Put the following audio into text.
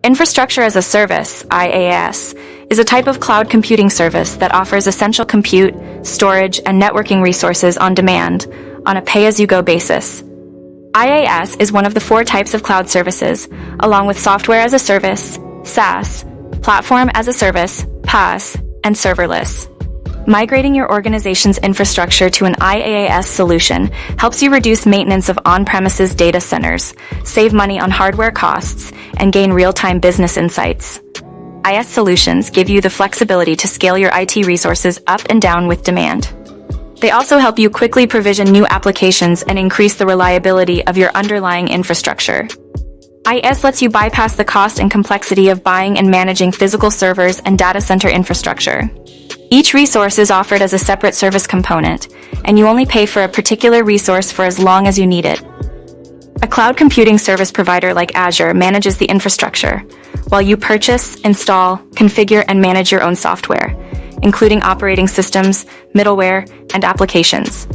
Infrastructure as a Service, IaaS, is a type of cloud computing service that offers essential compute, storage, and networking resources on demand on a pay-as-you-go basis. IaaS is one of the four types of cloud services, along with Software as a Service, SaaS, Platform as a Service, PaaS, and serverless. Migrating your organization's infrastructure to an IaaS solution helps you reduce maintenance of on-premises data centers, save money on hardware costs, and gain real-time business insights. IaaS solutions give you the flexibility to scale your IT resources up and down with demand. They also help you quickly provision new applications and increase the reliability of your underlying infrastructure. IaaS lets you bypass the cost and complexity of buying and managing physical servers and data center infrastructure. Each resource is offered as a separate service component, and you only pay for a particular resource for as long as you need it. A cloud computing service provider like Azure manages the infrastructure, while you purchase, install, configure, and manage your own software, including operating systems, middleware, and applications.